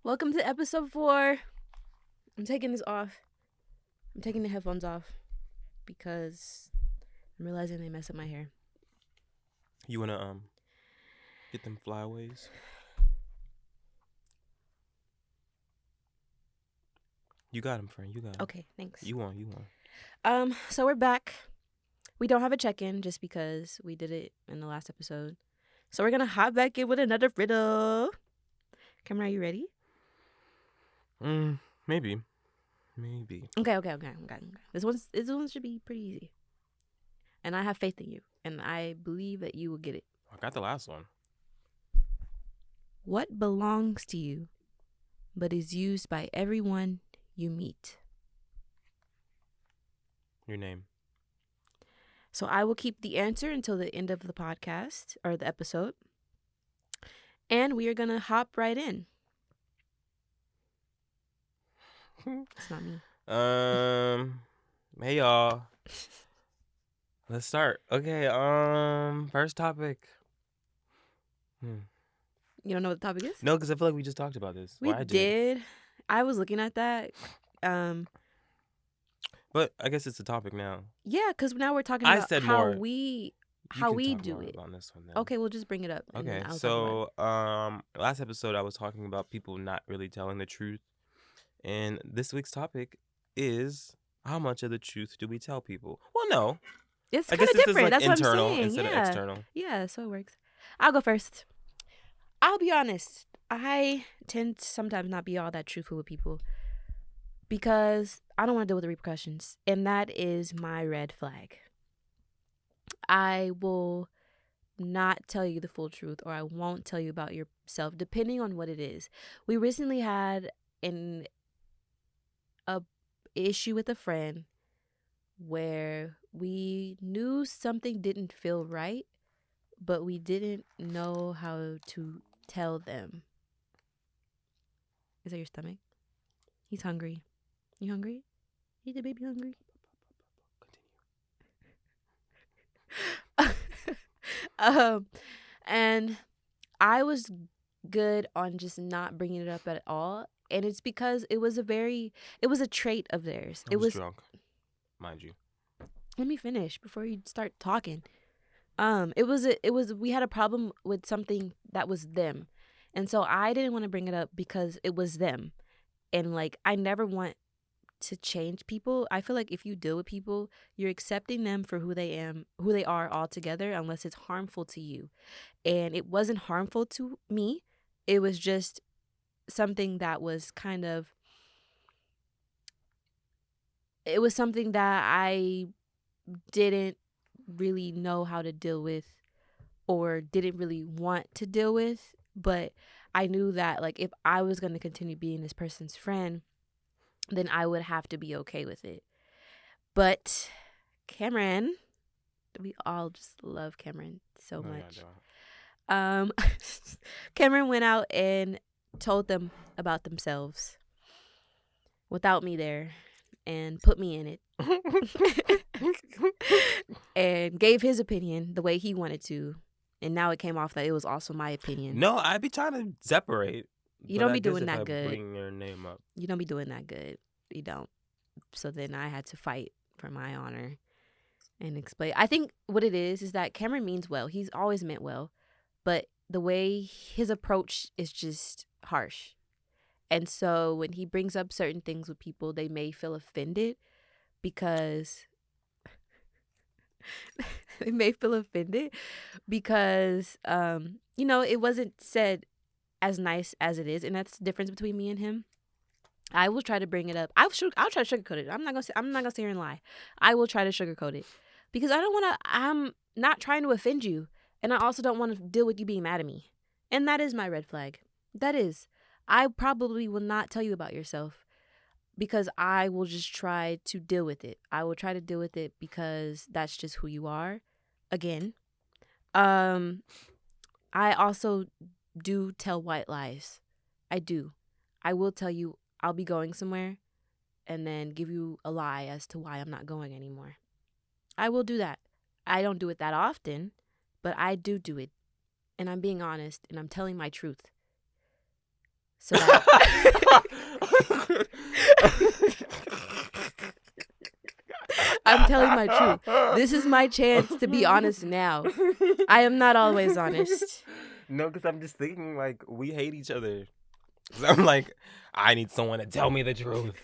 Welcome to episode 4. I'm taking this off. I'm taking the headphones off because I'm realizing they mess up my hair. You wanna get them flyaways? You got them, friend. You got them. Okay, thanks. You won. So we're back. We don't have a check-in just because we did it in the last episode. So we're gonna hop back in with another riddle. Cameron, are you ready? Maybe. Okay. This one should be pretty easy. And I have faith in you, and I believe that you will get it. I got the last one. What belongs to you, but is used by everyone you meet? Your name. So I will keep the answer until the end of the podcast or the episode. And we are going to hop right in. It's not me. Hey y'all. Let's start. Okay, first topic. You don't know what the topic is? No, because I feel like we just talked about this. We I did. I was looking at that. But I guess it's a topic now. Yeah, because now we're talking I about said how more. we do it. On this one then. Okay, we'll just bring it up. And Okay, then I'll so last episode I was talking about people not really telling the truth. And this week's topic is how much of the truth do we tell people? Well, no. It's I kind guess of this different. is like That's internal what I'm saying. instead of external. Yeah, so it works. I'll go first. I'll be honest. I tend to sometimes not be all that truthful with people because I don't want to deal with the repercussions. And that is my red flag. I will not tell you the full truth, or I won't tell you about yourself, depending on what it is. We recently had a issue with a friend where we knew something didn't feel right, but we didn't know how to tell them. Is that your stomach? He's hungry. You hungry? Is the baby hungry? And I was good on just not bringing it up at all, and it's because it was a trait of theirs. I was drunk, mind you. Let me finish before you start talking. We had a problem with something that was them, and so I didn't want to bring it up because it was them, and like I never want to change people. I feel like if you deal with people, you're accepting them for who they are altogether, unless it's harmful to you. And it wasn't harmful to me. It was just something that was it was something that I didn't really know how to deal with or didn't really want to deal with. But I knew that like if I was going to continue being this person's friend, then I would have to be okay with it. But Cameron, we all just love Cameron so much. Cameron went out and told them about themselves without me there and put me in it and gave his opinion the way he wanted to. And now it came off that it was also my opinion. No, I'd be trying to separate. You don't be doing that good. Bring your name up. You don't be doing that good. You don't. So then I had to fight for my honor and explain. I think what it is that Cameron means well. He's always meant well. But the way his approach is just harsh. And so when he brings up certain things with people, they may feel offended because it wasn't said as nice as it is, and that's the difference between me and him. I will try to bring it up. I'll try to sugarcoat it. I'm not gonna sit here and lie. I will try to sugarcoat it because I'm not trying to offend you, and I also don't want to deal with you being mad at me. And that is my red flag. That is. I probably will not tell you about yourself because I will just try to deal with it. I will try to deal with it because that's just who you are. Again, I also do tell white lies. I do. I will tell you I'll be going somewhere and then give you a lie as to why I'm not going anymore. I will do that. I don't do it that often, but I do it. And I'm being honest and I'm telling my truth. So that I'm telling my truth. This is my chance to be honest now. I am not always honest. No, because I'm just thinking, like, we hate each other. So I'm like, I need someone to tell me the truth.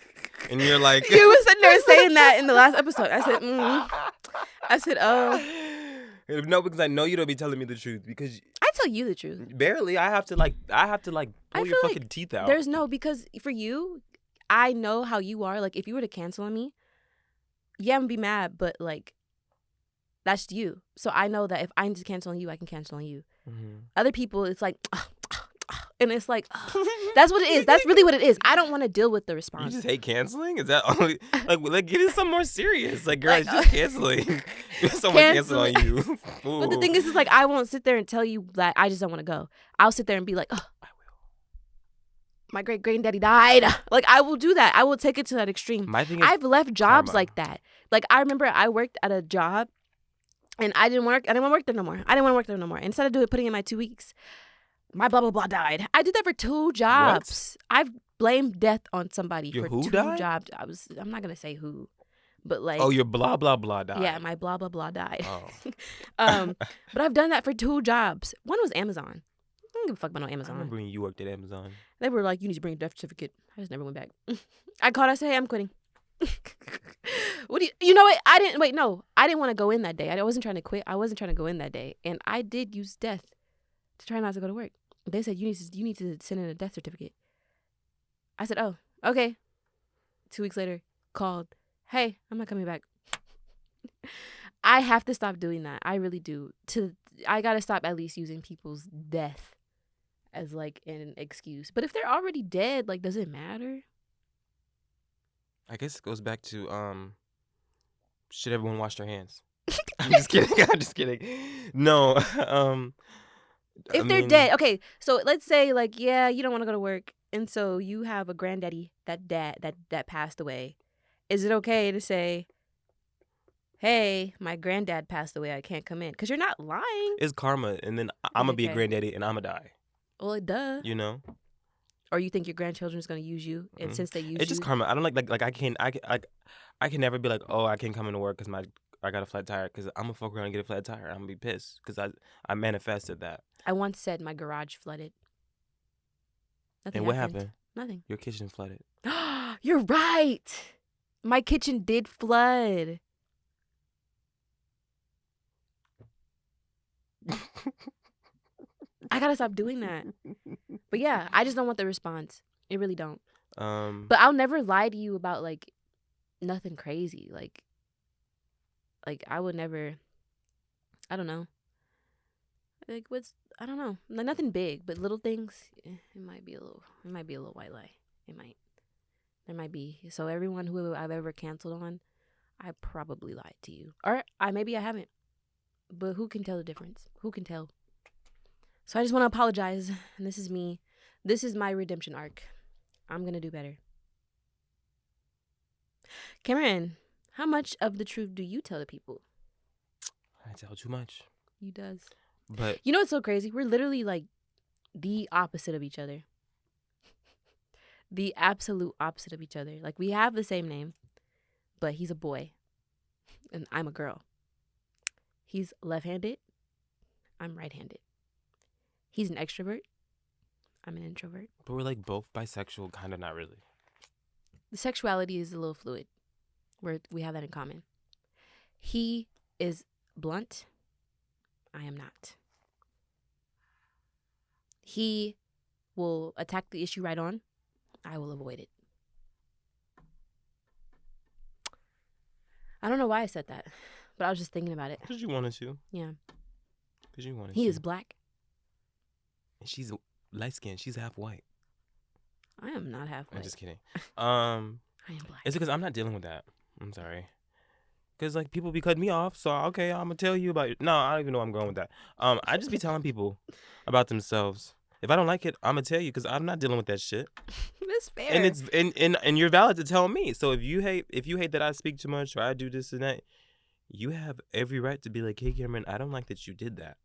And you're like... You were sitting there saying that in the last episode. I said, oh. No, because I know you don't be telling me the truth. Because I tell you the truth. barely. I have to pull your fucking teeth out. There's no, because for you, I know how you are. Like, if you were to cancel on me, yeah, I'm gonna be mad, but like, that's you. So I know that if I need to cancel on you, I can cancel on you. Mm-hmm. Other people, it's like, and it's like, that's what it is. That's really what it is. I don't want to deal with the response. You just hate canceling? Is that only like get it some more serious? Like, girl, it's just canceling. Someone cancel on you. But the thing is like, I won't sit there and tell you that I just don't want to go. I'll sit there and be like, oh, I will. My great granddaddy died. Like, I will do that. I will take it to that extreme. My thing is, I've left jobs like that. Like, I remember I worked at a job and I didn't want to work there no more. Instead of putting in my 2 weeks, my blah, blah, blah died. I did that for 2 jobs. What? I've blamed death on somebody for 2 jobs. I'm not going to say who, but like. Oh, your blah, blah, blah died. Yeah, my blah, blah, blah died. Oh. But I've done that for 2 jobs. One was Amazon. I don't give a fuck about no Amazon. I remember when you worked at Amazon. They were like, you need to bring a death certificate. I just never went back. I called. I said, hey, I'm quitting. What do you know what? I didn't want to go in that day. I wasn't trying to quit. I wasn't trying to go in that day. And I did use death to try not to go to work. They said, you need to send in a death certificate. I said, oh, okay. 2 weeks later, called. Hey, I'm not coming back. I have to stop doing that. I really do. I got to stop at least using people's death as like an excuse. But if they're already dead, like, does it matter? I guess it goes back to should everyone wash their hands? I'm just kidding. No. If they're dead, okay. So let's say like, yeah, you don't want to go to work, and so you have a granddaddy that passed away. Is it okay to say, hey, my granddad passed away, I can't come in? Because you're not lying. It's karma, and then I'm going to be a granddaddy, and I'm going to die. Well, duh. You know? Or you think your grandchildren's going to use you, and since they use you... It's just karma. I don't like I can never be like, oh, I can't come into work because I got a flat tire, because I'm going to fuck around and get a flat tire. I'm going to be pissed because I manifested that. I once said my garage flooded. Nothing and what happened? Nothing. Your kitchen flooded. You're right. My kitchen did flood. I gotta stop doing that. But yeah, I just don't want the response. It really don't. But I'll never lie to you about like nothing crazy. Like I would never. I don't know. Like I don't know. Nothing big, but little things. It might be a little white lie. It might. There might be. So everyone who I've ever canceled on, I probably lied to you, or maybe I haven't. But who can tell the difference? Who can tell? So I just want to apologize, and this is me. This is my redemption arc. I'm gonna do better. Cameron, how much of the truth do you tell to people? I tell too much. You does. But you know what's so crazy? We're literally like the opposite of each other. The absolute opposite of each other. Like, we have the same name, but he's a boy and I'm a girl. He's left-handed. I'm right-handed. He's an extrovert. I'm an introvert. But we're like both bisexual, kind of not really. The sexuality is a little fluid. We have that in common. He is blunt. I am not. He will attack the issue right on. I will avoid it. I don't know why I said that, but I was just thinking about it. Because you wanted to. Yeah. Because you wanted to. He is black. And she's light-skinned. She's half white. I am not half white. I'm just kidding. I am black. It's because I'm not dealing with that. I'm sorry. Because, like, people be cutting me off. So, okay, I'm going to tell you about it. No, I don't even know where I'm going with that. I just be telling people about themselves. If I don't like it, I'm going to tell you because I'm not dealing with that shit. That's fair. And it's and you're valid to tell me. So if you hate that I speak too much or I do this and that, you have every right to be like, hey, Cameron, I don't like that you did that.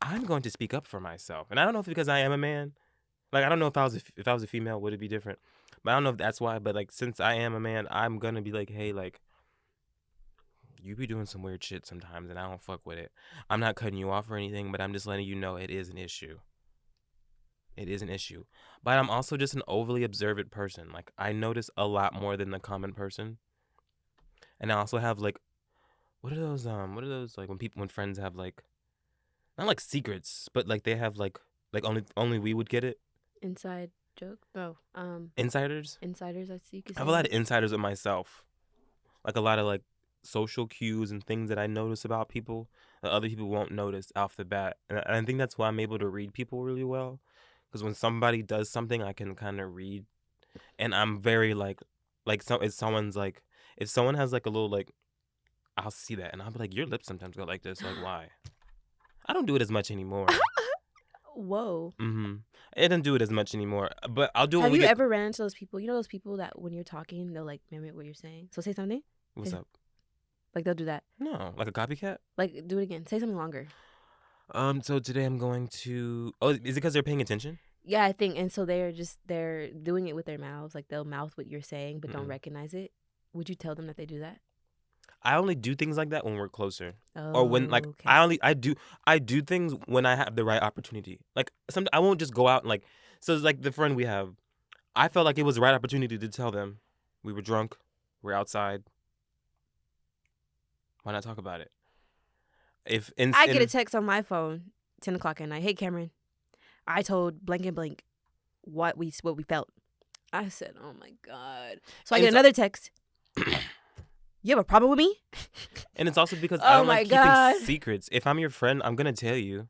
I'm going to speak up for myself. And I don't know if it's because I am a man, Like I don't know if I was a female, would it be different? But I don't know if that's why. But like since I am a man, I'm gonna be like, hey, like you be doing some weird shit sometimes, and I don't fuck with it. I'm not cutting you off or anything, but I'm just letting you know it is an issue. It is an issue. But I'm also just an overly observant person. Like I notice a lot more than the common person. And I also have like what are those like when friends have like not like secrets, but like they have like only we would get it. Inside joke? No. Insiders? Insiders, I see you could I have say a lot that. of insiders with myself. Like a lot of like social cues and things that I notice about people that other people won't notice off the bat. And I think that's why I'm able to read people really well. Because when somebody does something, I can kind of read, and I'm very like so if someone's like if someone has like a little like I'll see that and I'll be like your lips sometimes go like this, like why? I don't do it as much anymore. Whoa. I don't do it as much anymore, but I'll do it when Have we you get. ever ran into those people? You know those people that when you're talking, they'll like mimic what you're saying. So say something. What's Say, up? like they'll do that. No, like a copycat. Like do it again. Say something longer. So today I'm going to. Oh, is it because they're paying attention? Yeah, I think. And so they're doing it with their mouths. Like they'll mouth what you're saying, but don't Mm-mm. recognize it. Would you tell them that they do that? I only do things like that when we're closer, or when like Oh, okay. I do things when I have the right opportunity. Like some I won't just go out and like. So it's like the friend we have. I felt like it was the right opportunity to tell them we were drunk, we're outside. Why not talk about it? If I get a text on my phone, 10 o'clock at night. Hey Cameron, I told blank and blank what we felt. I said, oh my god. So I and get another text. You have a problem with me? and it's also because I Oh don't my like keeping god. secrets. If I'm your friend, I'm gonna tell you.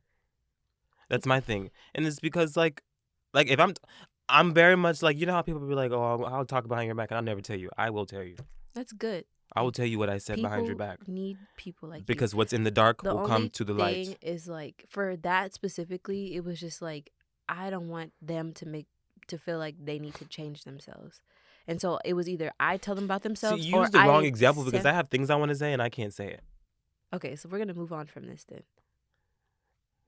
That's my thing, and it's because like if I'm very much like you know how people be like, oh, I'll talk behind your back, and I'll never tell you. I will tell you. That's good. I will tell you what I said behind your People back need people like you. because what's in the dark The will come only to the thing light. is like for that specifically, it was just like I don't want them to feel like they need to change themselves. And so it was either I tell them about See, themselves you or use the wrong I example because I have things I want to say and I can't say it. Okay, so we're going to move on from this then.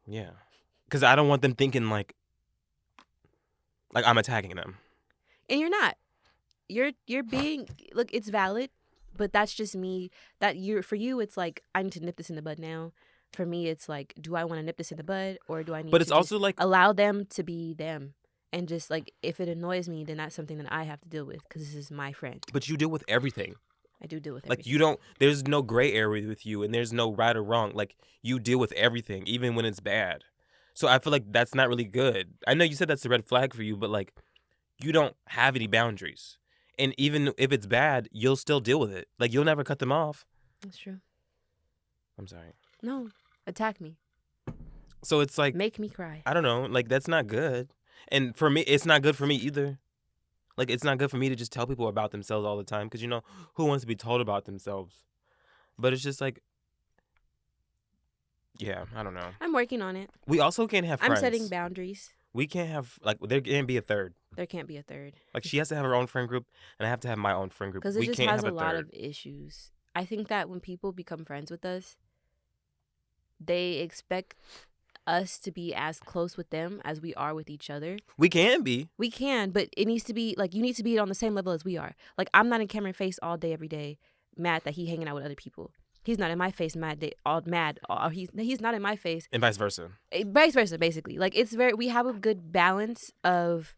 Yeah, because I don't want them thinking like I'm attacking them. And you're not. You're being look, it's valid, but that's just me. For you it's like I need to nip this in the bud now. For me it's like do I want to nip this in the bud or do I need But it's to just also like, allow them to be them? And just like if it annoys me, then that's something that I have to deal with because this is my friend. but you deal with everything. I do deal with Like everything. you don't. There's no gray area with you, and there's no right or wrong. Like you deal with everything, even when it's bad. So I feel like that's not really good. I know you said that's a red flag for you, but like you don't have any boundaries. And even if it's bad, you'll still deal with it. Like you'll never cut them off. That's true. I'm sorry. No, attack me. So it's like Make me cry. I don't know. Like that's not good. And for me, it's not good for me either. Like it's not good for me to just tell people about themselves all the time because you know who wants to be told about themselves. But it's just like, yeah, I don't know. I'm working on it. We also can't have I'm friends. setting boundaries. We can't have like there can't be a third. There can't be a third. Like she has to have her own friend group, and I have to have my own friend group. Because it We just can't has have a a lot third. of issues. I think that when people become friends with us, they expect us to be as close with them as we are with each other. We can be. We can, but it needs to be like you need to be on the same level as we are. Like I'm not in Cameron's face all day every day, mad that he hanging out with other people. He's not in my face mad. He's not in my face. And vice versa. Vice versa, basically. Like we have a good balance of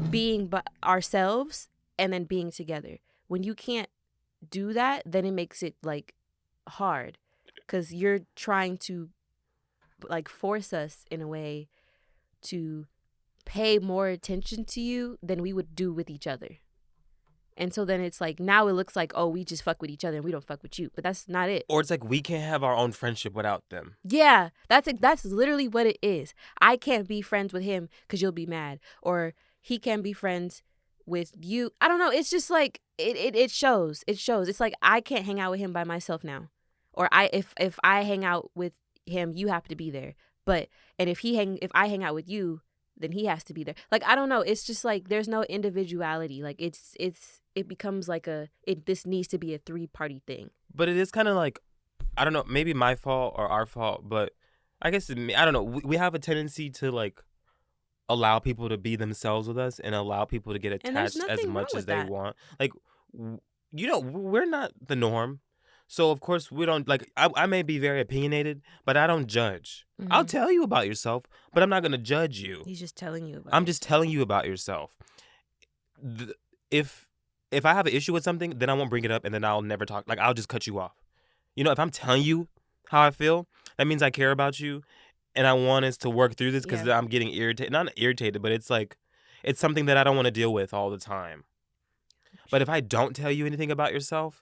being ourselves and then being together. When you can't do that, then it makes it like hard because you're trying to like force us in a way to pay more attention to you than we would do with each other. And so then it's like now it looks like, oh, we just fuck with each other and we don't fuck with you. But that's not it. Or it's like we can't have our own friendship without them. Yeah, that's literally what it is. I can't be friends with him because you'll be mad. Or he can't be friends with you. I don't know. It's just like it shows. It shows. It's like I can't hang out with him by myself now. Or if I hang out with him, you have to be there. But and if I hang out with you, then he has to be there. Like I don't know. It's just like there's no individuality. Like it becomes like this needs to be a 3-party thing. But it is kind of like, I don't know, maybe my fault or our fault, but I guess I don't know. We have a tendency to like allow people to be themselves with us and allow people to get And there's attached as nothing wrong much as with they that. want. Like, we're not the norm. So, of course, we don't, like, I may be very opinionated, but I don't judge. I'll tell you about yourself, but I'm not going to judge you. He's just telling you about I'm just yourself. telling you about yourself. If I have an issue with something, then I won't bring it up, and then I'll never talk. Like, I'll just cut you off. If I'm telling you how I feel, that means I care about you, and I want us to work through this because Yeah. I'm getting irritated. Not irritated, but it's like, it's something that I don't want to deal with all the time. But if I don't tell you anything about yourself,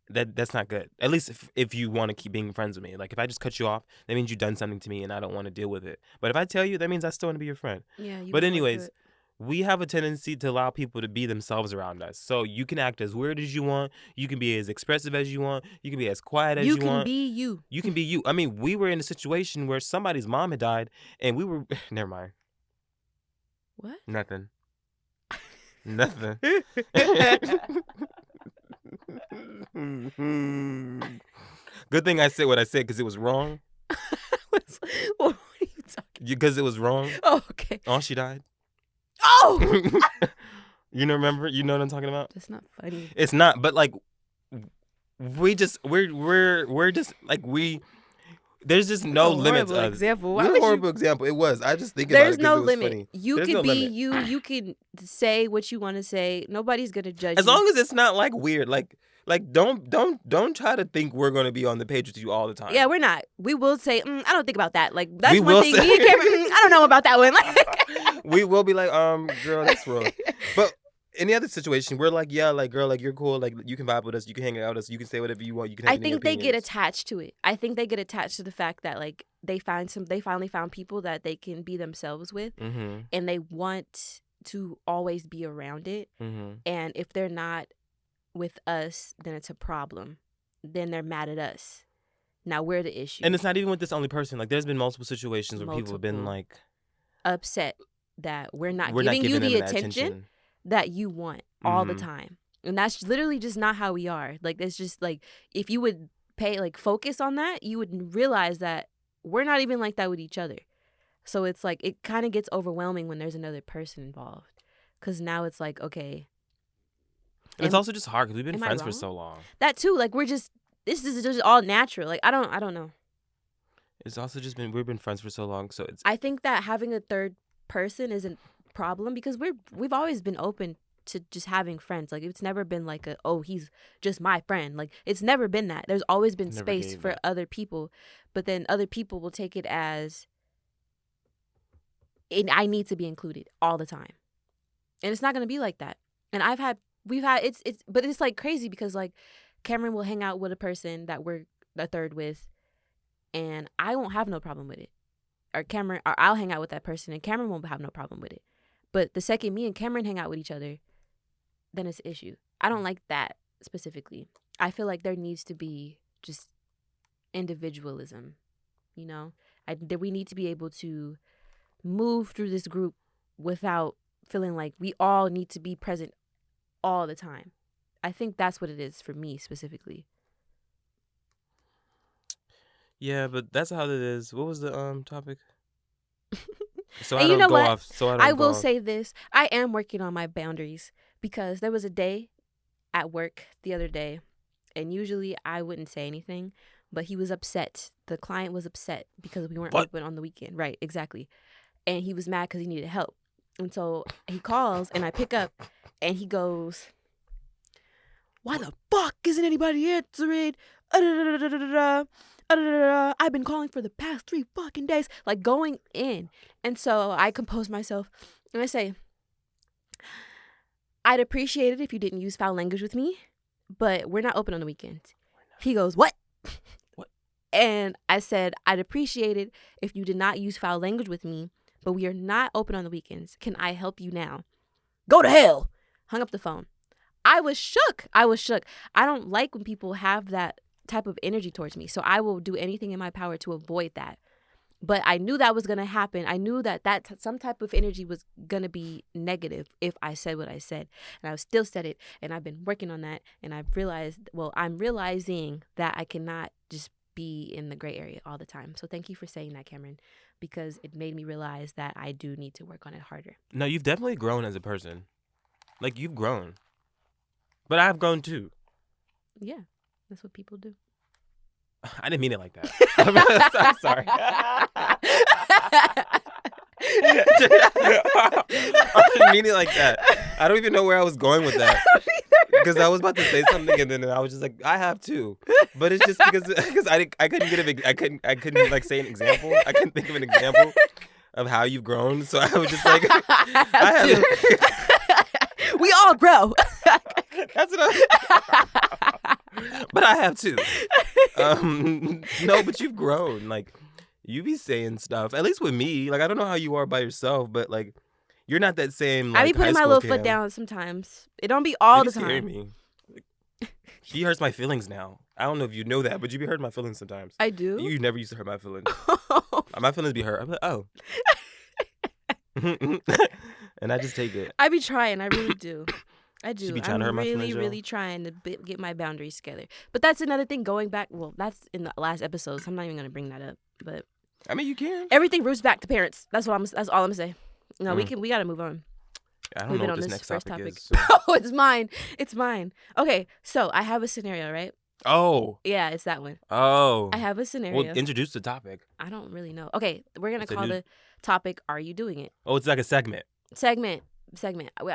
that's not good. At least if you want to keep being friends with me. Like, if I just cut you off, that means you've done something to me and I don't want to deal with it. But if I tell you, that means I still want to be your friend. Yeah, you But wanna work through anyways, it. we have a tendency to allow people to be themselves around us. So you can act as weird as you want. You can be as expressive as you want. You can be as quiet as You you can want. be you. You can be you. I mean, we were in a situation where somebody's mom had died and we were never mind. What? Nothing. Nothing. Good thing I said what I said because it was wrong. What are you talking? Because it was wrong. Oh, okay. Oh, she died. Oh, You know, remember? You know what I'm talking about? that's not funny. It's not, but like, we're just like There's just no That's a limit to horrible us. example. What Why a would you? horrible example. It was. I just think about There's it because no it was limit. funny. You There's can no be limit. you. You can say what you want to say. Nobody's gonna judge As you. long as it's not like weird. Like don't try to think we're gonna be on the page with you all the time. Yeah, we're not. We will say, I don't think about that. Like, that's We one will thing. say- Me and Cameron, I don't know about that one. Like, We will be like, girl, that's wrong. But any other situation, we're like, yeah, like, girl, like, you're cool, like, you can vibe with us, you can hang out with us, you can say whatever you want, you can have I any think they get opinions. attached to it. I think they get attached to the fact that, like, they finally found people that they can be themselves with, Mm-hmm. and they want to always be around it. Mm-hmm. And if they're not with us, then it's a problem. Then they're mad at us. Now we're the issue. And it's not even with this only person. Like, there's been multiple situations where people have been Multiple. like, Upset that we're not we're giving not you giving the them that attention that you want all the Mhm. time. And that's literally just not how we are. Like, it's just like, if you would focus on that, you would realize that we're not even like that with each other. So it's like, it kind of gets overwhelming when there's another person involved. Because now it's like, okay. And it's also just hard because we've been am I friends for wrong? so long. That too, like, this is just all natural. Like, I don't know. It's also just we've been friends for so long, so it's I think that having a third person isn't a problem because we've always been open to just having friends. Like, it's never been like he's just my friend. Like, it's never been that. There's always been Never space gave for that. other people, but then other people will take it as I need to be included all the time. And it's not going to be like that. And we've had but it's like crazy because, like, Cameron will hang out with a person that we're a third with, and I won't have no problem with it. Or I'll hang out with that person and Cameron won't have no problem with it. But the second me and Cameron hang out with each other, then it's an issue. I don't like that specifically. I feel like there needs to be just individualism, you know? That we need to be able to move through this group without feeling like we all need to be present all the time. I think that's what it is for me specifically. yeah, but that's how it is. What was the topic? So And I you don't know go what? off. So I will go off. say this. I am working on my boundaries because there was a day at work the other day, and usually I wouldn't say anything, but he was upset. The client was upset because we weren't What? open on the weekend. Right, exactly. And he was mad because he needed help. And so he calls, and I pick up, and he goes, "Why the fuck isn't anybody answering? I've been calling for the past 3 fucking days," like going in. And so I compose myself and I say, "I'd appreciate it if you didn't use foul language with me, but we're not open on the weekends." He goes, "What?" What? And I said, "I'd appreciate it if you did not use foul language with me, but we are not open on the weekends. Can I help you now?" "Go to hell." Hung up the phone. I was shook. I don't like when people have that type of energy towards me. So I will do anything in my power to avoid that. But I knew that was going to happen. I knew that some type of energy was going to be negative if I said what I said. And I still said it. And I've been working on that. And I'm realizing that I cannot just be in the gray area all the time. So thank you for saying that, Cameron, because it made me realize that I do need to work on it harder. No, you've definitely grown as a person. Like, you've grown. But I've grown too. Yeah, that's what people do. I didn't mean it like that. I'm sorry. I didn't mean it like that. I don't even know where I was going with that. Because I was about to say something and then I was just like, I have too. But it's just because I couldn't I couldn't like say an example. I couldn't think of an example of how you've grown. So I was just like, I have We all grow. That's what but I have too. No, but you've grown. Like, you be saying stuff. At least with me. Like, I don't know how you are by yourself, but like, you're not that same. Like, I be putting my little foot down sometimes. It don't be all the time. Me. She hurts my feelings now. I don't know if you know that, but you be hurting my feelings sometimes. I do. You never used to hurt my feelings. My feelings be hurt. I'm like, oh. And I just take it. I be trying. I really do. I do. She be trying to hurt my feelings, really trying to get my boundaries together. But that's another thing. Going back, well, that's in the last episode, so I'm not even gonna bring that up. But I mean, you can. Everything roots back to parents. That's all I'm gonna say. No, we gotta move on. I don't know what this next topic is. So. Oh, it's mine. It's mine. Okay, so I have a scenario, right? Oh. Yeah, it's that one. Oh. I have a scenario. Well, introduce the topic. I don't really know. Okay, we're gonna call the topic "Are You Doing It?" Oh, it's like a segment. Segment.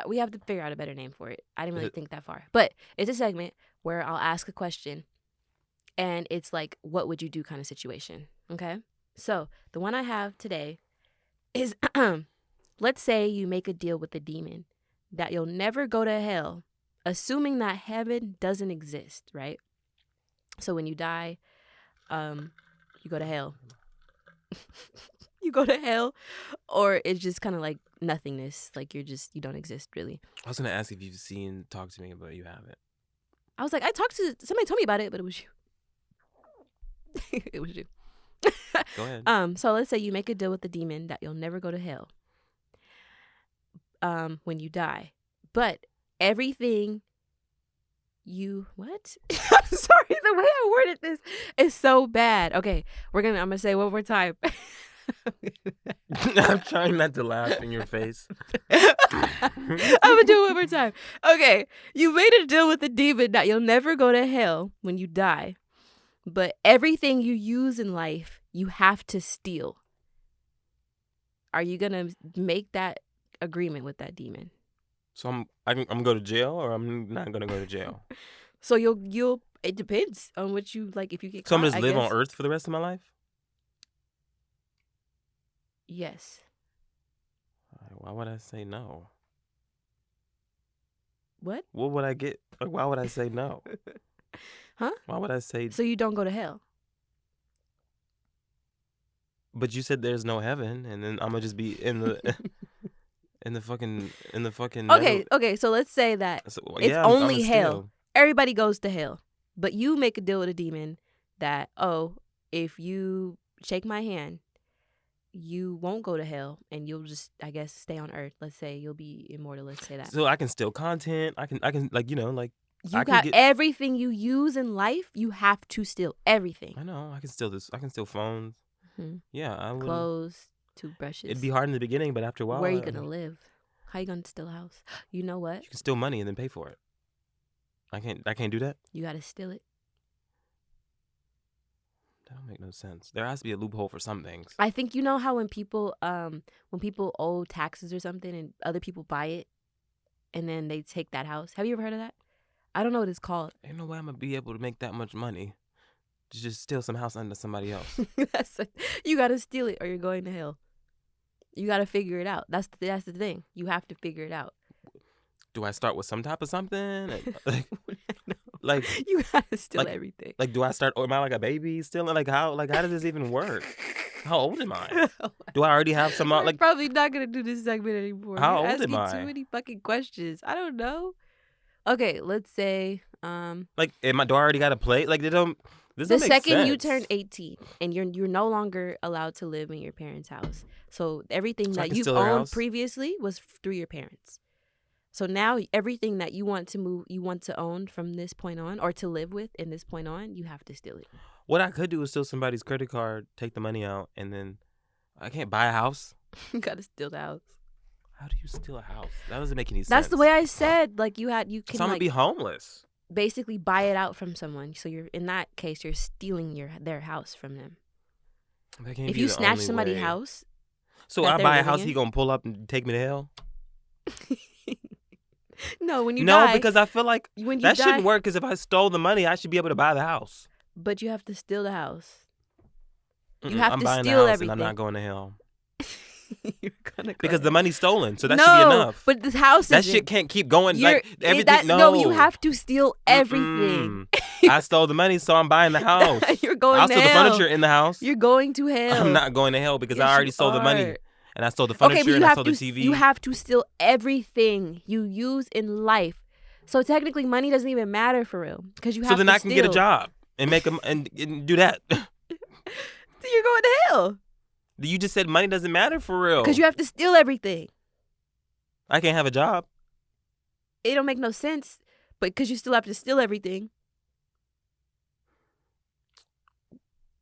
We have to figure out a better name for it. I didn't really think that far, but it's a segment where I'll ask a question, and it's like, "What would you do?" kind of situation. Okay. So the one I have today is, let's say you make a deal with the demon that you'll never go to hell, assuming that heaven doesn't exist, right? So when you die, you go to hell. You go to hell, or it's just kind of like nothingness, like you don't exist really. I was gonna ask if you've talked to me, but you haven't. I was like, I talked to somebody, told me about it, but it was you. It was you. Go ahead. So let's say you make a deal with the demon that you'll never go to hell. When you die, but everything what? I'm sorry, the way I worded this is so bad. Okay, I'm gonna say one more time. I'm trying not to laugh in your face. I'm gonna do it one more time. Okay, you made a deal with the demon that you'll never go to hell when you die, but everything you use in life you have to steal. Are you gonna make that agreement with that demon? So I'm gonna go to jail, or I'm not gonna go to jail. So you'll it depends on what you like. If you get caught, so I'm just live on Earth for the rest of my life. Yes. Why would I say no? What? What would I get? Like, why would I say no? Huh? Why would I say? So you don't go to hell. But you said there's no heaven, and then I'm gonna just be in the. In the fucking. Okay. So let's say that it's only hell. Everybody goes to hell, but you make a deal with a demon that if you shake my hand, you won't go to hell, and you'll just, I guess, stay on Earth. Let's say you'll be immortal. Let's say that. So I can steal content. I can like like. You got everything you use in life. You have to steal everything. I know. I can steal this. I can steal phones. Mm-hmm. Yeah, I would. Clothes. Toothbrushes. It'd be hard in the beginning, but after a while. Where are you gonna live? How you gonna steal a house? You know what? You can steal money and then pay for it. I can't do that. You gotta steal it. That don't make no sense. There has to be a loophole for some things. I think you know how when people owe taxes or something and other people buy it, and then they take that house. Have you ever heard of that? I don't know what it's called. Ain't no way I'm gonna be able to make that much money to just steal some house under somebody else. You gotta steal it or you're going to hell. You gotta figure it out. That's the thing. You have to figure it out. Do I start with some type of something? No. You gotta steal everything. Like, do I start? Or am I like a baby stealing? Like how does this even work? How old am I? Do I already have some? We're probably not gonna do this segment anymore. How You're old am I? Too many fucking questions. I don't know. Okay, let's say do I already got to play? Like the second you turn 18 and you're no longer allowed to live in your parents' house. So everything that you've owned previously was through your parents. So now everything that you want to own from this point on, or to live with in this point on, you have to steal it. What I could do is steal somebody's credit card, take the money out, and then I can't buy a house. You gotta steal the house. How do you steal a house? That doesn't make any sense. That's the way I said. Like you So can I'm gonna like be homeless. basically buy it out from someone. So you're in that case you're stealing their house from them. That can't If be you the snatch only somebody's way. house, So that I they're buy a living house, in? he gonna pull up and take me to hell? no, when you No, die, because I feel like when you that die, shouldn't work. Because if I stole the money, I should be able to buy the house. but you have to steal the house. You have I'm to buying the steal house, everything. and I'm not going to hell You're gonna go because to the hell. money's stolen. So that no, should be enough. but this house That isn't. shit can't keep going. You're, Like everything. no, you have to steal everything. I stole the money, so I'm buying the house. You're going I'll to steal the hell. furniture in the house. You're going to hell. I'm not going to hell because Yes, I already you stole the money, are. and I stole the Okay, furniture, but you and I have stole to. the TV. You have to steal everything you use in life. So technically, money doesn't even matter for real because you have. So then to I can get a steal. job and make them and do that. So you're going to hell You just said money doesn't matter for real. because you have to steal everything. I can't have a job. It don't make no sense, but because you still have to steal everything.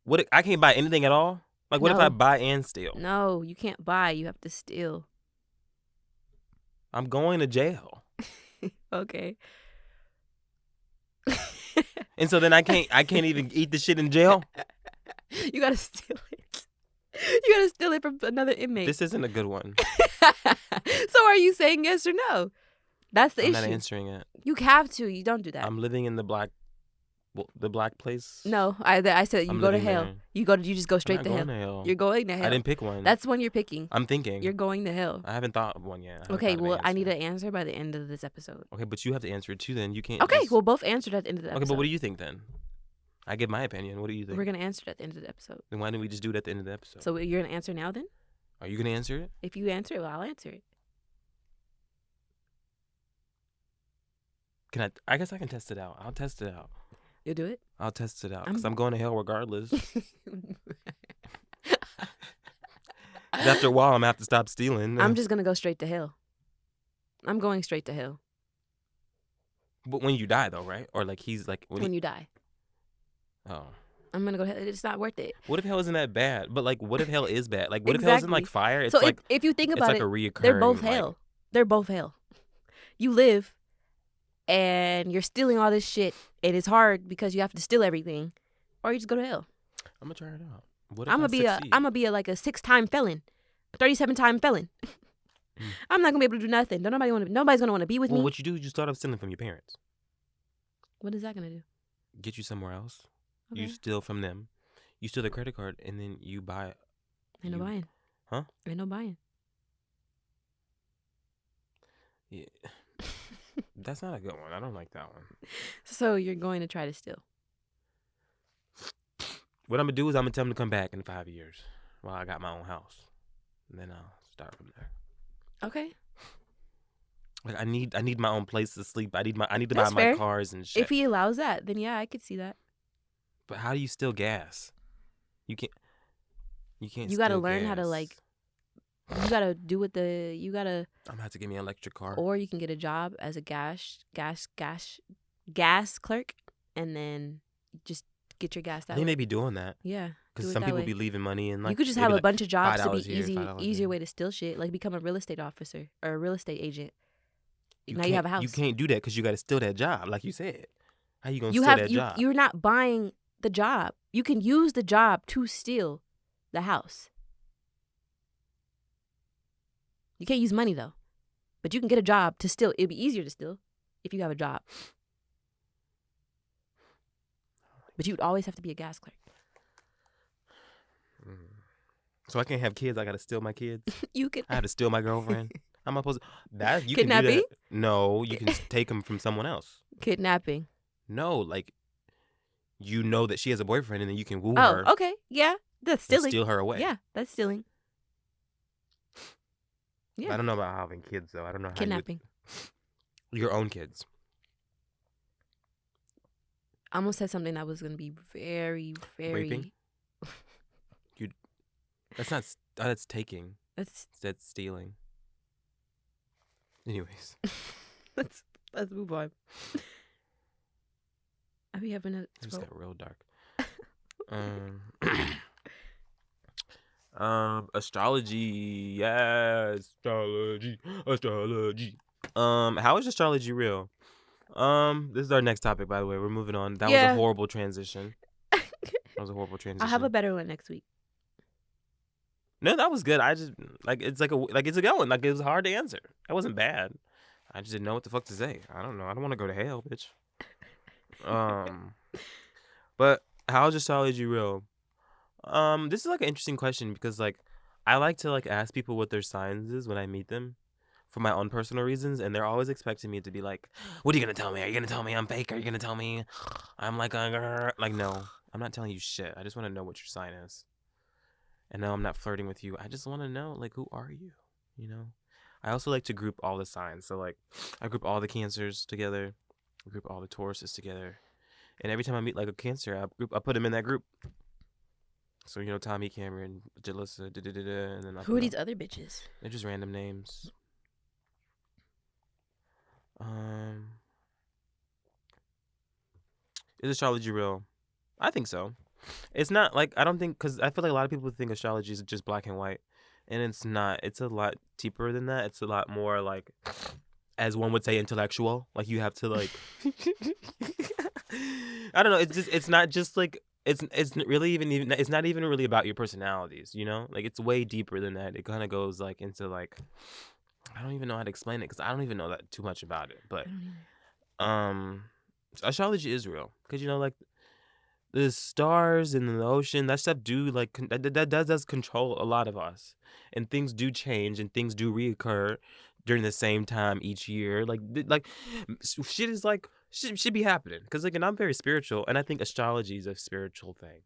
What? I can't buy anything at all. Like, what if I No. buy and steal? No, you can't buy. You have to steal. I'm going to jail, Okay. and so then I can't even eat the shit in jail. You gotta steal it. You gotta steal it from another inmate. This isn't a good one. So are you saying yes or no? That's the I'm issue. not answering it. You have to. You don't do that. I'm living in the black place. No, I said you I'm go to living hell. there. You just go I'm straight not to going hell. to hell. You're going to hell. I didn't pick one. That's one you're picking. I'm thinking. You're going to hell. I haven't thought of one yet. Okay, well, I need an answer by the end of this episode. Okay, but you have to answer it too. Then you can't. Okay, just- we'll both answer it at the end of the episode. Okay, but what do you think then? I give my opinion. What do you think? We're gonna answer it at the end of the episode. Then why didn't we just do it at the end of the episode? So you're gonna answer now then? Are you gonna answer it? If you answer it, well, I'll answer it. Can I? I guess I can test it out. I'll test it out. You'll do it? I'll test it out because I'm going to hell regardless. After a while, I'm gonna have to stop stealing. I'm just gonna go straight to hell. I'm going straight to hell But when you die, though, right? Or like he's like when you die. Oh. I'm gonna go. It's not worth it. What if hell isn't that bad? But like, what if hell is bad? Like, what if hell isn't like Exactly. fire? It's So like if you think it's about like it, a reoccurring. they're both like- hell. They're both hell. You live, and you're stealing all this shit, and it's hard because you have to steal everything, or you just go to hell. I'm gonna try it out. What if I'm I gonna succeed? be like a 6-time felon, 37-time felon. I'm not gonna be able to do nothing. Nobody's gonna want to be with Well, me. what you do is you start off stealing from your parents. What is that gonna do? Get you somewhere else. Okay. You steal from them. You steal their credit card, and then you buy. Ain't no you- buying. Huh? Ain't no buying. Yeah. That's not a good one. I don't like that one. So you're going to try to steal. What I'm gonna do is I'm gonna tell them to come back in 5 years while I got my own house, and then I'll start from there. Okay. Like I need my own place to sleep. I need to That's buy fair. my cars and shit. If he allows that, then yeah, I could see that. But how do you steal gas? You can't. You gotta steal learn how to gas. like. You gotta do what you gotta, I'm gonna have to get me an electric car. or you can get a job as a gas clerk, and then just get your gas I that think way. they be doing that Yeah, because do it some that people way. be leaving money and like you could just they have be a like, bunch of jobs to be $5 here, easy, $5 easier here. way to steal shit. Like become a real estate officer or a real estate agent. Now you can't- have a house. You can't do that because you got to steal that job, like you said. How you gonna You steal have that job? you're not buying the job. You can use the job to steal the house. You can't use money though, but you can get a job to steal. It'd be easier to steal if you have a job. But you'd always have to be a gas clerk. So I can't have kids. I gotta steal my kids. You could. I have to steal my girlfriend. How am I supposed to? That you Kidnapping? can do that. No, you can just take them from someone else. Kidnapping. No, like you know that she has a boyfriend, and then you can woo Oh, her okay. Yeah, that's and stealing. steal her away. Yeah, that's stealing. Yeah. I don't know about having kids though. I don't know how Kidnapping. your own kids. I almost said something that was going to be very, very. Raping? That's not. That's taking. Let's That's stealing. Anyways, let's move on. Are we having a it just got real dark. Um, astrology. Yes, astrology. Astrology. How is astrology real? This is our next topic, by the way. We're moving on. That was a Yeah. horrible transition. That was a horrible I'll have a transition. better one next week. No, that was good. I just it's it's a good one. Like it was hard to answer. That wasn't bad. I just didn't know what the fuck to say. I don't know. I don't want to go to hell, bitch. Um, but how is astrology real? This is like an interesting question because like I like to like ask people what their signs is when I meet them for my own personal reasons, and they're always expecting me to be like, "What are you gonna tell me? Are you gonna tell me I'm fake? Are you gonna tell me I'm like no, I'm not telling you shit. I just want to know what your sign is." And no, I'm not flirting with you. I just want to know, like, who are you? You know? I also like to group all the signs. So, like, I group all the Cancers together, I group all the Tauruses together. And every time I meet, like, a Cancer, I put them in that group. So, you know, Tommy, Cameron, Jalissa, and then I Who put are them. these other bitches? They're just random names. Um, is astrology real? I think so. It's not like I don't think because I feel like a lot of people think astrology is just black and white, and it's not. It's a lot deeper than that. It's a lot more like, as one would say, intellectual. Like you have to like, I don't know. It's just it's not just like it's really even it's not even really about your personalities. You know, like it's way deeper than that. It kind of goes like into like I don't even know how to explain it because I don't even know that too much about it. But I don't either. um, astrology is real because you know like the stars and the ocean, that stuff do like that does control a lot of us, and things do change and things do reoccur during the same time each year. Shit is like should be happening because like, and I'm very spiritual, and I think astrology is a spiritual thing.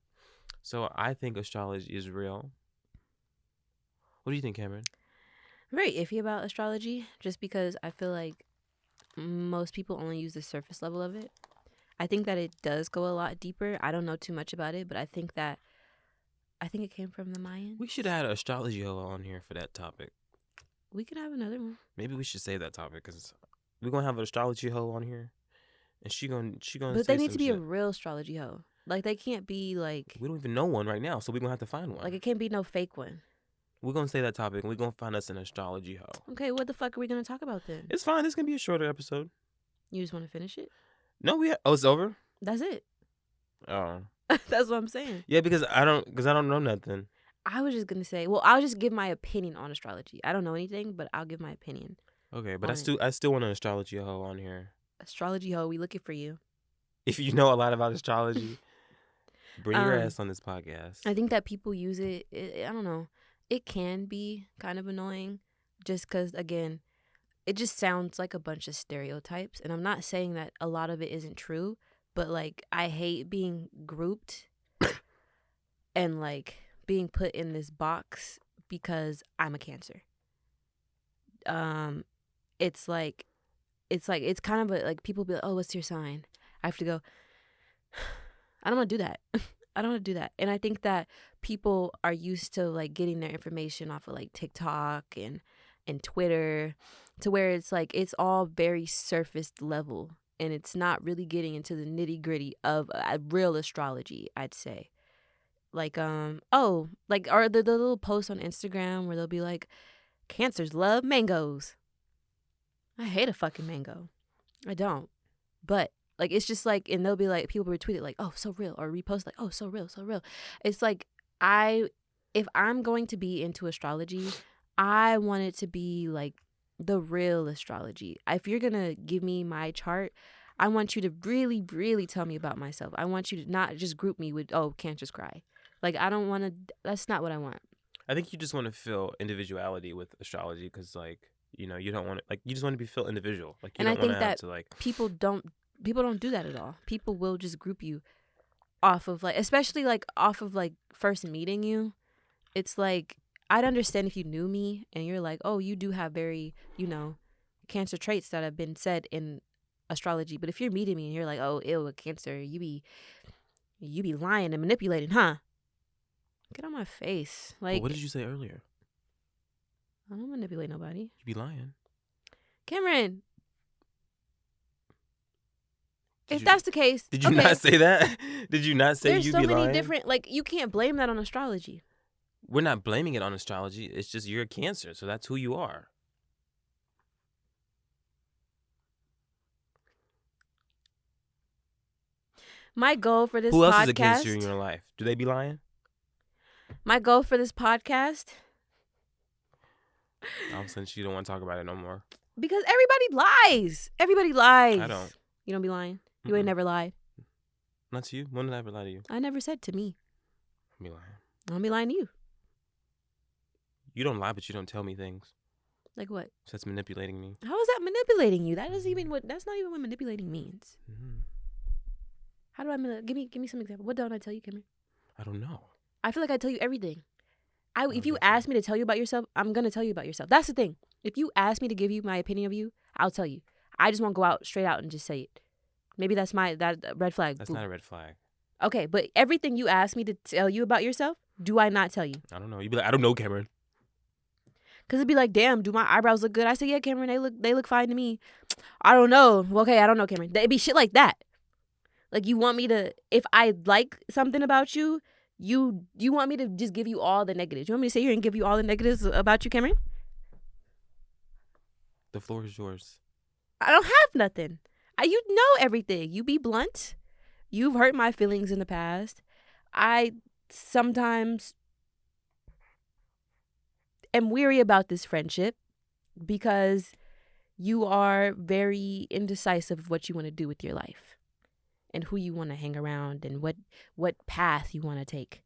So I think astrology is real. What do you think, Cameron? I'm very iffy about astrology just because I feel like most people only use the surface level of it. I think that it does go a lot deeper. I don't know too much about it, but I think it came from the Mayans. We should add an astrology hoe on here for that topic. We could have another one. Maybe we should save that topic because we're gonna have an astrology hoe on here, and she gonna But they say need some to be a shit. real astrology hoe. Like they can't be like We don't even know one right now, so we're gonna have to find one. it can't be no fake one. We're gonna say that topic, and we're gonna find us an astrology hoe. Okay, what the fuck are we gonna talk about then? It's fine. This can be a shorter episode. You just want to finish it? No, oh, it's over. That's it. Oh, That's what I'm saying. yeah, because I don't know nothing. I was just gonna say, well, I'll just give my opinion on astrology. I don't know anything, but I'll give my opinion Okay, but on it. I still want an astrology hoe on here. Astrology hoe, we looking for you. If you know a lot about astrology, bring your Um, ass on this podcast. I think that people use it. I don't know. It can be kind of annoying, just because again, it just sounds like a bunch of stereotypes, and I'm not saying that a lot of it isn't true, but like I hate being grouped and like being put in this box because I'm a Cancer. Um, it's kind of like people be like, oh, what's your sign? I have to go. I don't want to do that. I don't want to do that. And I think that people are used to like getting their information off of like TikTok and Twitter, to where it's like it's all very surface level and it's not really getting into the nitty gritty of real astrology, I'd say. Like or the little posts on Instagram where they'll be like, Cancers love mangoes. I hate a fucking mango. I don't. But like it's just like, and they'll be like, people retweet it like, oh, so real, or repost like, oh, so real, so real. It's like if I'm going to be into astrology, I want it to be like the real astrology. If you're gonna give me my chart, I want you to really, really tell me about myself. I want you to not just group me with, oh, Cancers cry. Like I don't want to. That's not what I want. I think you just want to feel individuality with astrology, because like you know you don't want to like you just want to be feel individual. Like you And I don't want to think have that to like people don't do that at all. People will just group you off of like, especially like off of like first meeting you. It's like I'd understand if you knew me and you're like, oh, you do have very, Cancer traits that have been said in astrology. But if you're meeting me and you're like, oh, ew, a Cancer, you be lying and manipulating, huh? Get on my face. But what Like, did you say earlier? I don't manipulate nobody. You be lying. Cameron, If that's the case, Did you okay. not say that? Did you not say There's you so be many lying? different, like, you can't blame that on astrology. We're not blaming it on astrology. It's just you're a Cancer, so that's who you are. My goal for this Who else is a Cancer in podcast, your life? Do they be lying? my goal for this podcast, All of a sudden, she don't want to talk about it no more. because everybody lies. Everybody lies. I don't. You don't be lying. You ain't never lied. Not to you. When did I ever lie to you? I never said to me. I be lying. I don't be lying to you. You don't lie, but you don't tell me things. Like what? So that's manipulating me. How is that manipulating you? That doesn't even what. That's not even what manipulating means. Mm-hmm. How do I give me some example? What don't I tell you, Cameron? I don't know. I feel like I tell you everything. If you think so. ask me to tell you about yourself, I'm gonna tell you about yourself. That's the thing. If you ask me to give you my opinion of you, I'll tell you. I just won't go out straight out and just say it. Maybe that's that red flag. That's Boom. not a red flag. Okay, but everything you ask me to tell you about yourself, do I not tell you? I don't know. You be like, I don't know, Cameron. Cause it'd be like, damn, do my eyebrows look good? I say, yeah, Cameron, they look fine to me. I don't know. Okay, I don't know, Cameron. It'd be shit like that. Like, you want me to, if I like something about you, you want me to just give you all the negatives. You want me to sit here and give you all the negatives about you, Cameron? The floor is yours. I don't have nothing. You know everything. You be blunt. You've hurt my feelings in the past. I sometimes am weary about this friendship because you are very indecisive of what you want to do with your life and who you want to hang around and what path you want to take.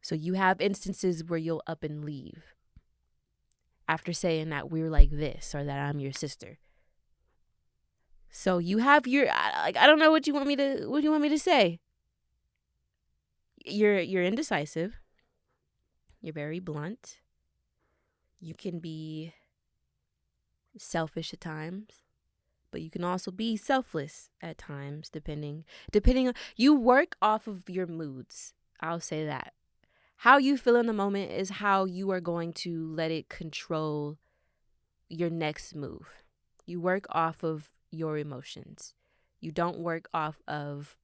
So you have instances where you'll up and leave after saying that we're like this or that I'm your sister. So you have your, like, I don't know what you want me to say. You're indecisive. You're very blunt. You can be selfish at times, but you can also be selfless at times, depending on, you work off of your moods. I'll say that. How you feel in the moment is how you are going to let it control your next move. You work off of your emotions. You don't work off of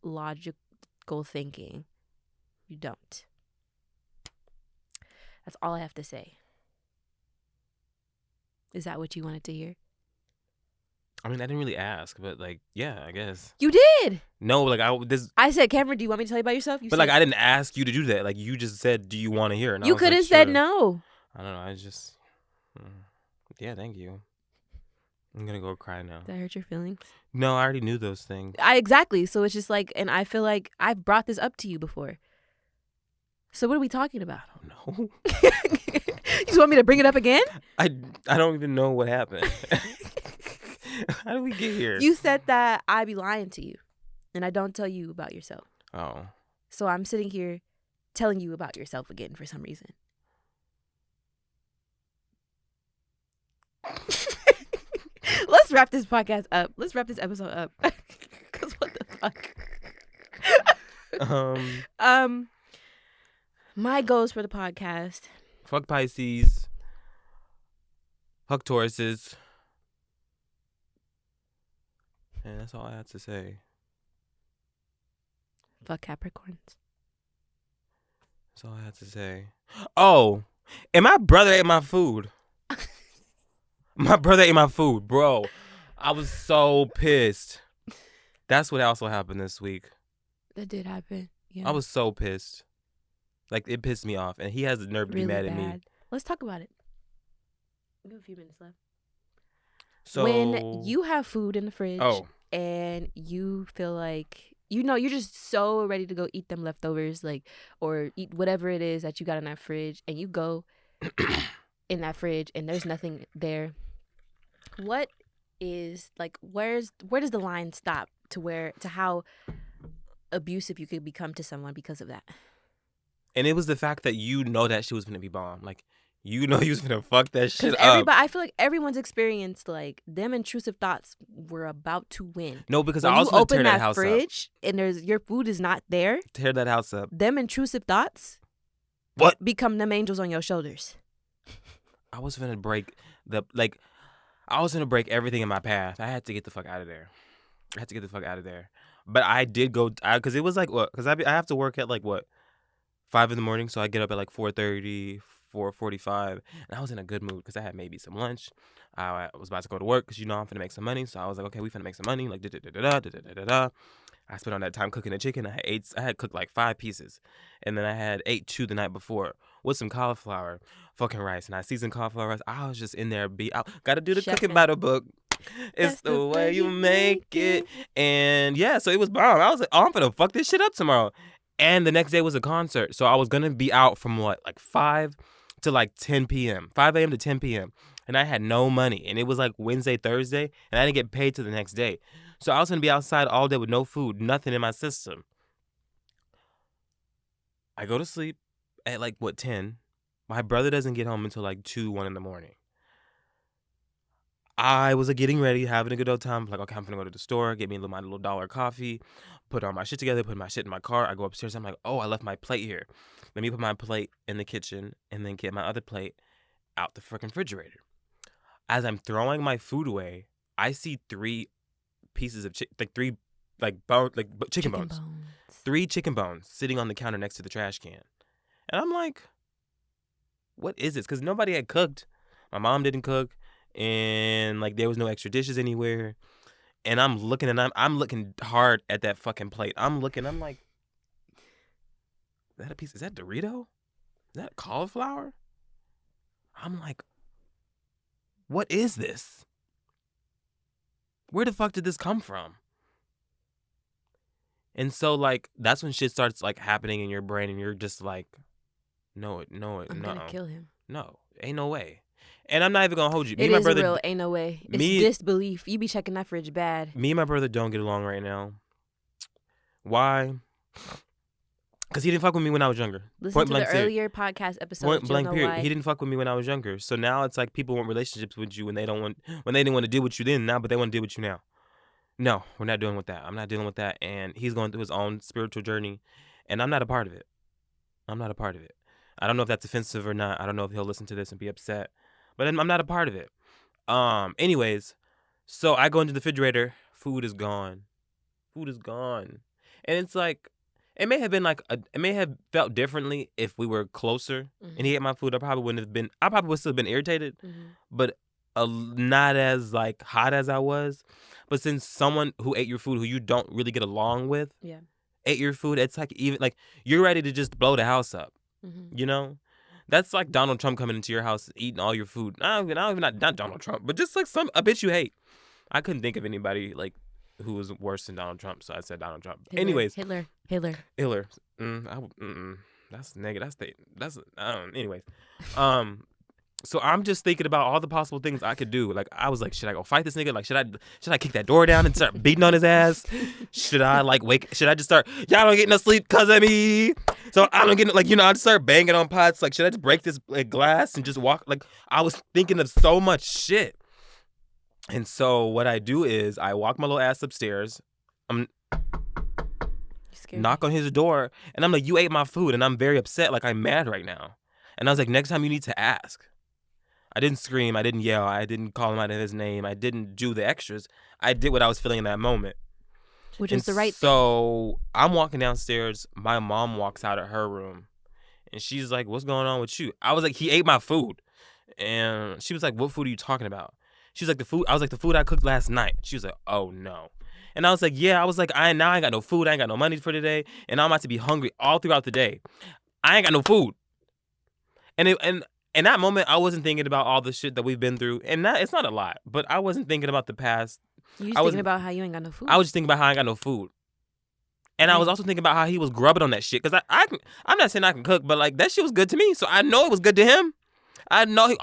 logical thinking. You don't. That's all I have to say. Is that what you wanted to hear? I mean, I didn't really ask, but like, yeah, I guess. You did. No, like I said, Cameron, do you want me to tell you about yourself? You but said, like, I didn't ask you to do that. Like, you just said, "Do you want to hear?" And you could have said no. I don't know. I just, yeah, thank you. I'm gonna go cry now. Did that hurt your feelings? No, I already knew those things. Exactly. So it's just like, and I feel like I've brought this up to you before. So what are we talking about? I don't know. You just want me to bring it up again? I don't even know what happened. How did we get here? You said that I be lying to you, and I don't tell you about yourself. Oh. So I'm sitting here telling you about yourself again for some reason. Let's wrap this podcast up. Let's wrap this episode up. Cause what the fuck? My goals for the podcast. Fuck Pisces. Fuck Tauruses. And that's all I had to say. Fuck Capricorns. That's all I had to say. Oh, and my brother ate my food. My brother ate my food, bro. I was so pissed. That's what also happened this week. That did happen. Yeah. I was so pissed. Like, it pissed me off. And he has the nerve to really be mad bad. at me. Let's talk about it. We have a few minutes left. So when you have food in the fridge and you feel like, you know, you're just so ready to go eat them leftovers, like, or eat whatever it is that you got in that fridge, and you go in that fridge and there's nothing there. What is, like, where does the line stop to how abusive you could become to someone because of that? And it was the fact that you know that shit was gonna be bomb. Like, you know he was gonna fuck that shit up. I feel like everyone's experienced, like, them intrusive thoughts were about to win. No, because when I was gonna tear that house fridge up, and your food is not there. Tear that house up. Them intrusive thoughts. What? Become them angels on your shoulders. I was gonna break everything in my path. I had to get the fuck out of there. I had to get the fuck out of there. But I did go because it was like what? Because I have to work at like what 5 in the morning, so I get up at like 4:30, 4:45, and I was in a good mood because I had maybe some lunch. I was about to go to work because I'm finna make some money, so I was like, okay, we finna make some money, like da da da da da da da da. I spent all that time cooking the chicken. I had cooked like 5 pieces, and then I had ate 2 the night before with some cauliflower, fucking rice, and I seasoned cauliflower rice. I was just in there, gotta do the cooking by Chefing. the book. It's That's the the way way you you make make it, it. and yeah, so it was bomb. I was like, oh, I'm gonna fuck this shit up tomorrow, and the next day was a concert, so I was gonna be out from what like 5 to like 10 p.m., 5 a.m. to 10 p.m. And I had no money, and it was like Wednesday, Thursday, and I didn't get paid till the next day. So I was gonna be outside all day with no food, nothing in my system. I go to sleep at like what 10. My brother doesn't get home until like 2, 1 in the morning. I was getting ready, having a good old time. Like, okay, I'm gonna go to the store, get me my little dollar coffee, put all my shit together, put my shit in my car. I go upstairs. I'm like, oh, I left my plate here. Let me put my plate in the kitchen and then get my other plate out the freaking refrigerator. As I'm throwing my food away, I see 3 pieces of chicken bones. 3 chicken bones sitting on the counter next to the trash can. And I'm like, what is this? Because nobody had cooked. My mom didn't cook. And like there was no extra dishes anywhere. And I'm looking and I'm looking hard at that fucking plate. I'm like, is that a piece? Is that Dorito? Is that cauliflower? I'm like, what is this? Where the fuck did this come from? And so like that's when shit starts like happening in your brain and you're just like, no, I'm gonna kill him. No, ain't no way. And I'm not even gonna hold you. It is real. Ain't no way. It's disbelief. You be checking that fridge bad. Me and my brother don't get along right now. Why? Because he didn't fuck with me when I was younger. Listen to the earlier podcast episode. Point blank period. He didn't fuck with me when I was younger. So now it's like people want relationships with you when they didn't want to deal with you then now, but they want to deal with you now. No, we're not dealing with that. I'm not dealing with that. And he's going through his own spiritual journey, and I'm not a part of it. I don't know if that's offensive or not. I don't know if he'll listen to this and be upset. But I'm not a part of it. Anyways, so I go into the refrigerator. Food is gone. And it's like, it may have felt differently if we were closer and he ate my food. I probably would still have been irritated, but not as like hot as I was. But since someone who ate your food who you don't really get along with ate your food, it's like even like you're ready to just blow the house up. You know? That's like Donald Trump coming into your house eating all your food. Not Donald Trump, but just like a bitch you hate. I couldn't think of anybody like who was worse than Donald Trump, so I said Donald Trump. Anyways, Hitler. That's negative. Anyways, so I'm just thinking about all the possible things I could do. Like I was like, should I go fight this nigga? Like should I kick that door down and start beating on his ass? Should I should I just start, y'all don't get no sleep cause of me? So I don't get like, I just start banging on pots. Like should I just break this glass and just walk? Like I was thinking of so much shit. And so what I do is I walk my little ass upstairs. I'm knock on his door and I'm like, you ate my food, and I'm very upset. Like I'm mad right now. And I was like, next time you need to ask. I didn't scream. I didn't yell. I didn't call him out of his name. I didn't do the extras. I did what I was feeling in that moment. Which was the right thing. So I'm walking downstairs. My mom walks out of her room. And she's like, what's going on with you? I was like, he ate my food. And she was like, what food are you talking about? She was like, the food. I was like, the food I cooked last night. She was like, oh, no. And I was like, yeah. I was like, I ain't got no food. I ain't got no money for today. And I'm about to be hungry all throughout the day. I ain't got no food. And in that moment, I wasn't thinking about all the shit that we've been through. And it's not a lot, but I wasn't thinking about the past. You was thinking about how you ain't got no food? I was just thinking about how I ain't got no food. And I was also thinking about how he was grubbing on that shit. Because I'm not saying I can cook, but like that shit was good to me. So I know it was good to him. I know he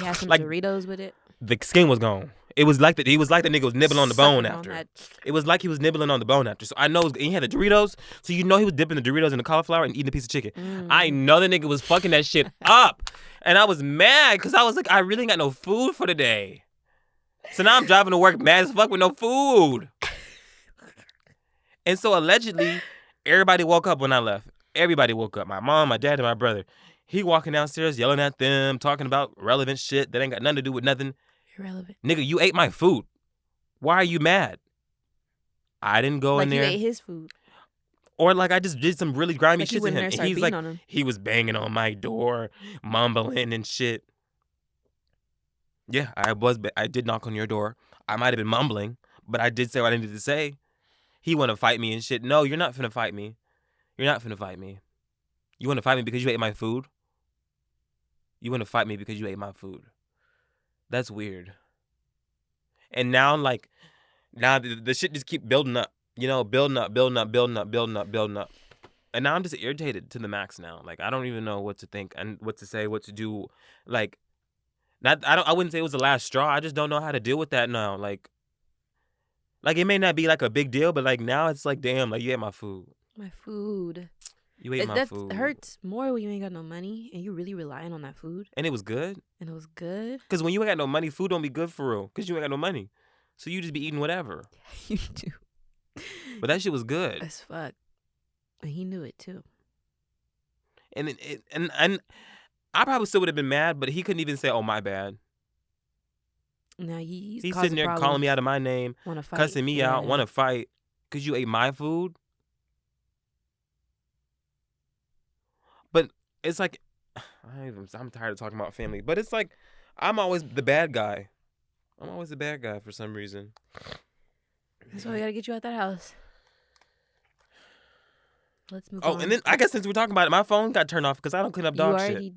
had some Doritos with it. The skin was gone. It was like that. He was like the nigga was nibbling on the bone after. It was like he was nibbling on the bone after. So I know he had the Doritos. So you know he was dipping the Doritos in the cauliflower and eating a piece of chicken. I know the nigga was fucking that shit up. And I was mad because I was like, I really ain't got no food for the day. So now I'm driving to work mad as fuck with no food. And so allegedly, everybody woke up when I left. Everybody woke up. My mom, my dad, and my brother. He walking downstairs yelling at them, talking about relevant shit that ain't got nothing to do with nothing. Irrelevant. Nigga, you ate my food. Why are you mad? I didn't go in Like you there. ate his food. Or like I just did some really grimy Like you shit to went in him. there and And started he's beating like, on him. he was banging on my door, mumbling and shit. Yeah, I did knock on your door. I might have been mumbling, but I did say what I needed to say. He want to fight me and shit. No, you're not finna fight me. You're not finna fight me. You want to fight me because you ate my food? You want to fight me because you ate my food? That's weird. And now, like, now the shit just keep building up. You know, building up, building up, building up, building up, building up. And now I'm just irritated to the max now. Like, I don't even know what to think and what to say, what to do. Like, I wouldn't say it was the last straw. I just don't know how to deal with that now. Like it may not be like a big deal, but like now it's like, damn, like you ate my food. My food. You ate my That food. hurts more when you ain't got no money and you really relying on that food. And it was good. And it was good. Because when you ain't got no money, food don't be good for real. Because you ain't got no money. So you just be eating whatever. You do. But that shit was good. As fuck. And he knew it too. And and I probably still would have been mad, but he couldn't even say, oh, my bad. Now he's sitting there calling me out of my name, cussing me out, want to fight because you ate my food. But it's like, I'm tired of talking about family. But it's like, I'm always the bad guy. I'm always the bad guy for some reason. That's why we gotta get you out that house. Let's move on. Oh, and then I guess since we're talking about it, my phone got turned off because I don't clean up dog shit.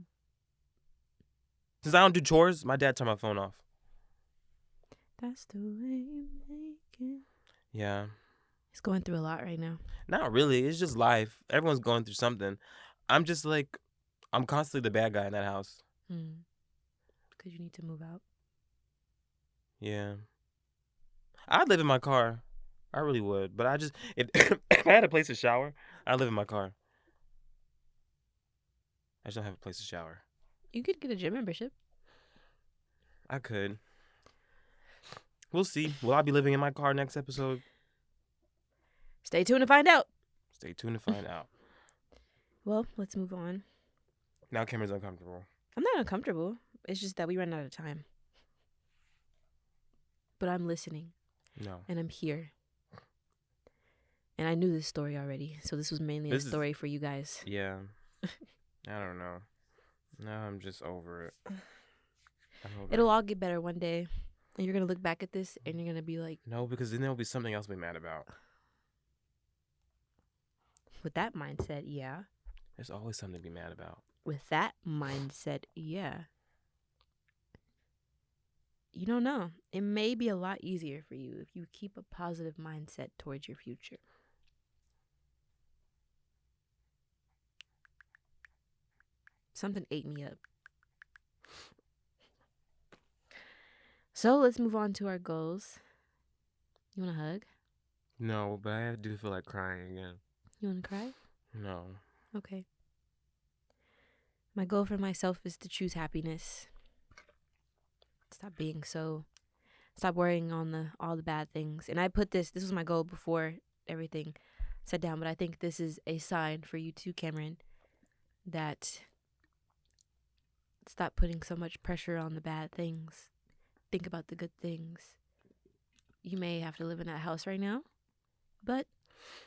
Since I don't do chores, my dad turned my phone off. That's the way you make it. Yeah. He's going through a lot right now. Not really. It's just life. Everyone's going through something. I'm just like, I'm constantly the bad guy in that house. Because you need to move out. Yeah. I'd live in my car. I really would. But I just, if I had a place to shower, I'd live in my car. I just don't have a place to shower. You could get a gym membership. I could. We'll see. Will I be living in my car next episode? Stay tuned to find out. Stay tuned to find out. Well, let's move on. Now Cameron's uncomfortable. I'm not uncomfortable. It's just that we ran out of time. But I'm listening. No. And I'm here. And I knew this story already. So this was mainly a story for you guys. Yeah. I don't know. Now I'm just over it. It'll all get better one day. And you're going to look back at this and you're going to be like... No, because then there'll be something else to be mad about. With that mindset, yeah. There's always something to be mad about. With that mindset, yeah. You don't know. It may be a lot easier for you if you keep a positive mindset towards your future. Something ate me up. So let's move on to our goals. You want a hug? No, but I do feel like crying again. You want to cry? No. Okay. My goal for myself is to choose happiness. Stop worrying on all the bad things. And I put this was my goal before everything sat down, but I think this is a sign for you too, Cameron, that stop putting so much pressure on the bad things. Think about the good things. You may have to live in that house right now, but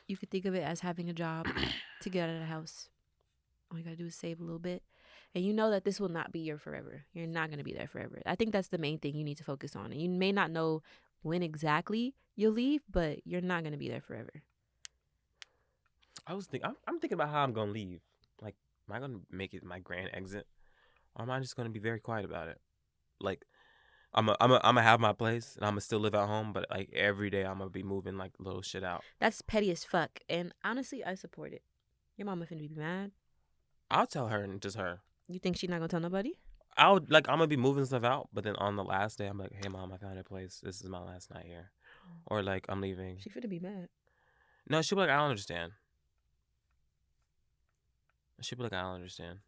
you could think of it as having a job to get out of the house. All you got to do is save a little bit. And you know that this will not be your forever. You're not going to be there forever. I think that's the main thing you need to focus on. And you may not know when exactly you'll leave, but you're not going to be there forever. I'm thinking about how I'm going to leave. Like, am I going to make it my grand exit? Or am I just going to be very quiet about it? Like, I'm gonna have my place and I'm gonna still live at home, but like every day I'm gonna be moving like little shit out. That's petty as fuck, and honestly, I support it. Your mama finna be mad. I'll tell her and just her. You think she's not gonna tell nobody? I'm gonna be moving stuff out, but then on the last day I'm like, hey mom, I found a place. This is my last night here, or like I'm leaving. She finna be mad. No, she'll be like, I don't understand. She'll be like, I don't understand.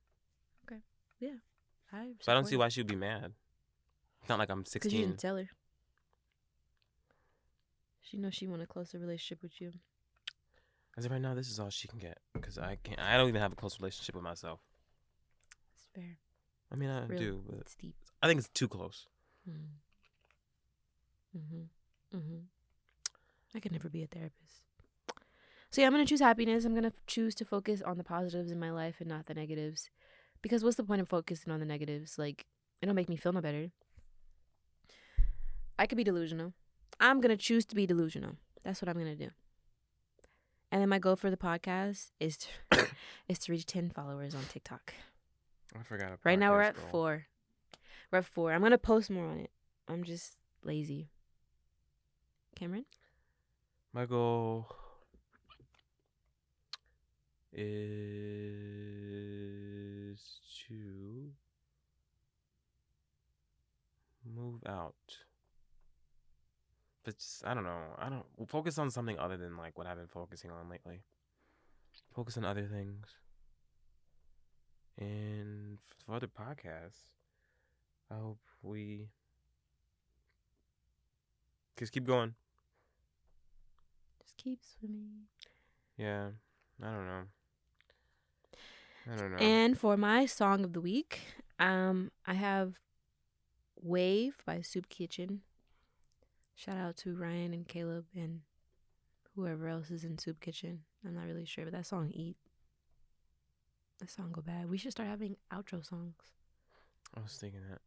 Okay, yeah, But I don't see why she'd be mad. It's not like I'm 16. Because you didn't tell her. She knows she want a closer relationship with you. As of right now, this is all she can get. Because I don't even have a close relationship with myself. It's fair. I mean, I do, but it's deep. I think it's too close. I could never be a therapist. So yeah, I'm gonna choose happiness. I'm gonna choose to focus on the positives in my life and not the negatives. Because what's the point of focusing on the negatives? Like, it don't make me feel no better. I could be delusional. I'm gonna choose to be delusional. That's what I'm gonna do. And then my goal for the podcast is to reach 10 followers on TikTok. I forgot a podcast Right now we're at goal. 4. We're at 4. I'm gonna post more on it. I'm just lazy. Cameron? My goal is to move out. But just, I don't know. I don't focus on something other than like what I've been focusing on lately. Focus on other things. And for other podcasts, I hope we just keep going. Just keep swimming. Yeah. I don't know. And for my song of the week, I have Wave by Soup Kitchen. Shout out to Ryan and Caleb and whoever else is in Soup Kitchen. I'm not really sure, but that song eat. That song go bad. We should start having outro songs. I was thinking that.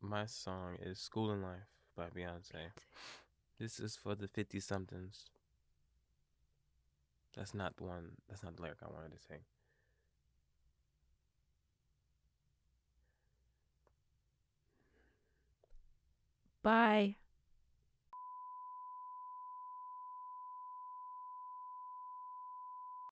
My song is School and Life by Beyonce. This is for the 50 somethings. That's not the one. That's not the lyric I wanted to sing. Bye.